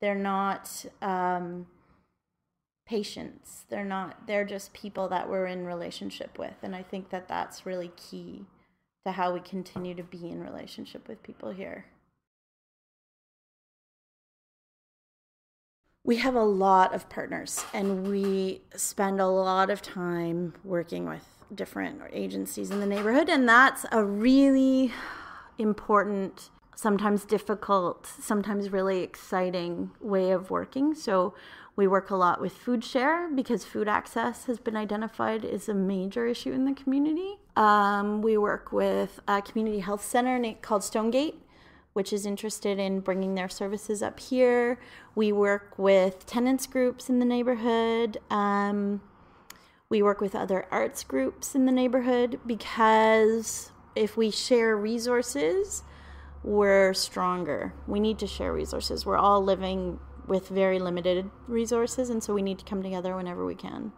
They're not patients. They're just people that we're in relationship with. And I think that that's really key to how we continue to be in relationship with people here. We have a lot of partners, and we spend a lot of time working with different agencies in the neighborhood, and that's a really important, sometimes difficult, sometimes really exciting way of working. So we work a lot with food share because food access has been identified as a major issue in the community. We work with a community health center called Stonegate, which is interested in bringing their services up here. We work with tenants groups in the neighborhood. We work with other arts groups in the neighborhood because if we share resources, we're stronger. We need to share resources. We're all living with very limited resources, and so we need to come together whenever we can.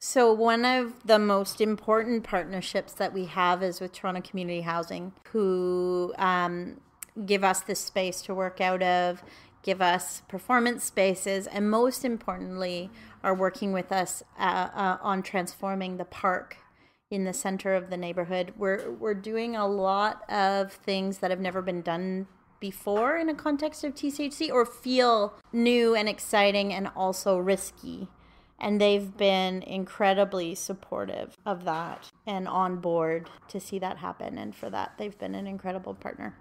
So one of the most important partnerships that we have is with Toronto Community Housing, who give us this space to work out of, give us performance spaces, and most importantly, are working with us on transforming the park in the center of the neighborhood. We're doing a lot of things that have never been done before in a context of TCHC, or feel new and exciting and also risky. And they've been incredibly supportive of that and on board to see that happen. And for that, they've been an incredible partner.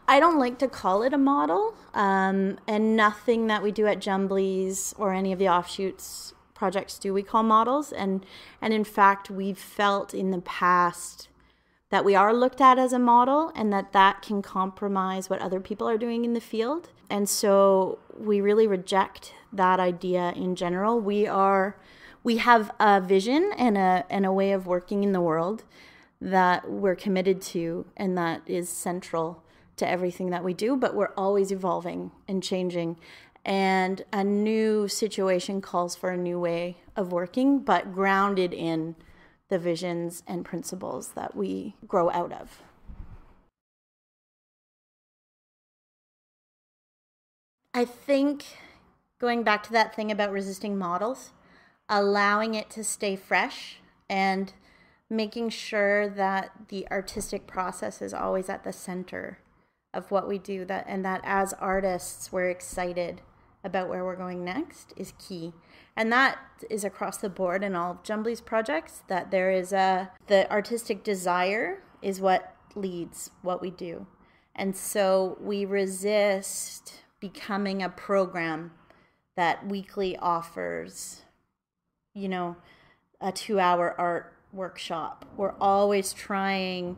I don't like to call it a model, and nothing that we do at Jumblies or any of the offshoots projects do we call models. And in fact, we've felt in the past that we are looked at as a model, and that can compromise what other people are doing in the field. And so we really reject that idea in general. We have a vision and a way of working in the world that we're committed to, and that is central to everything that we do, but we're always evolving and changing. And a new situation calls for a new way of working, but grounded in the visions and principles that we grow out of. I think going back to that thing about resisting models, allowing it to stay fresh and making sure that the artistic process is always at the center of what we do, and that as artists we're excited about where we're going next is key. And that is across the board in all of Jumblies projects, that there is the artistic desire is what leads what we do. And so we resist becoming a program that weekly offers, a 2-hour art workshop. We're always trying,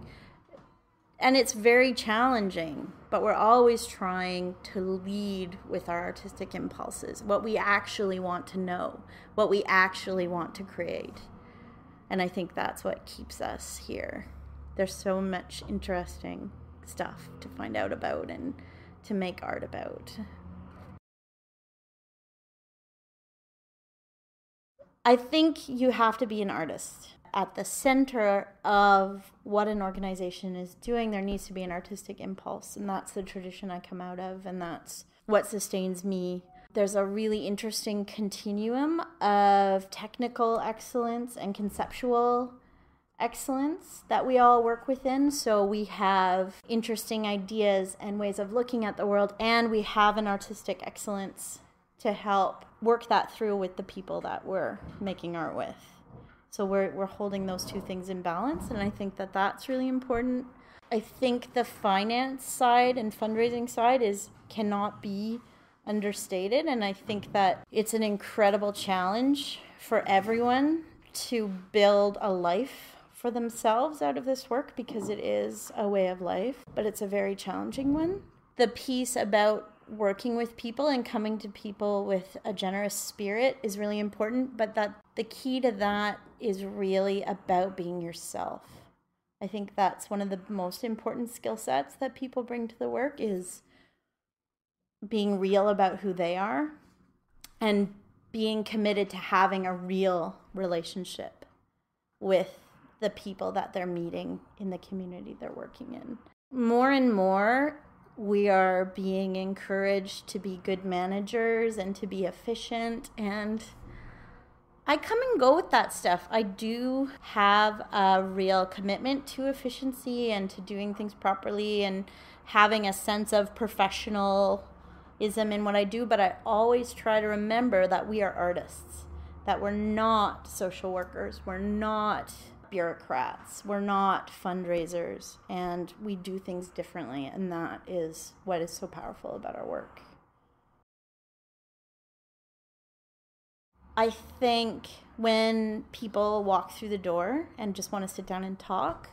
and it's very challenging, but we're always trying to lead with our artistic impulses, what we actually want to know, what we actually want to create. And I think that's what keeps us here. There's so much interesting stuff to find out about and to make art about. I think you have to be an artist. At the center of what an organization is doing, there needs to be an artistic impulse, and that's the tradition I come out of, and that's what sustains me. There's a really interesting continuum of technical excellence and conceptual excellence that we all work within. So we have interesting ideas and ways of looking at the world, and we have an artistic excellence to help work that through with the people that we're making art with. So we're holding those two things in balance, and I think that that's really important. I think the finance side and fundraising side cannot be understated, and I think that it's an incredible challenge for everyone to build a life for themselves out of this work, because it is a way of life, but it's a very challenging one. The piece about working with people and coming to people with a generous spirit is really important, but that the key to that is really about being yourself. I think that's one of the most important skill sets that people bring to the work, is being real about who they are and being committed to having a real relationship with the people that they're meeting in the community they're working in. more and more, we are being encouraged to be good managers and to be efficient, and I come and go with that stuff. I do have a real commitment to efficiency and to doing things properly and having a sense of professionalism in what I do, but I always try to remember that we are artists, that we're not social workers, we're not bureaucrats, we're not fundraisers, and we do things differently, and that is what is so powerful about our work. I think when people walk through the door and just want to sit down and talk,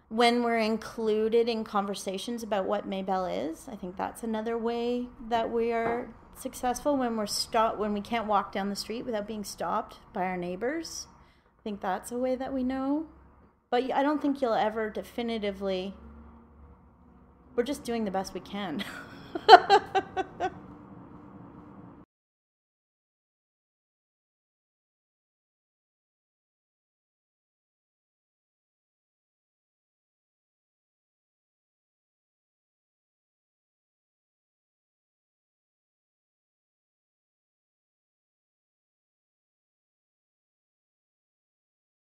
when we're included in conversations about what Mabel is, I think that's another way that we are successful. When when we can't walk down the street without being stopped by our neighbors, I think that's a way that we know. But I don't think you'll ever definitively. We're just doing the best we can.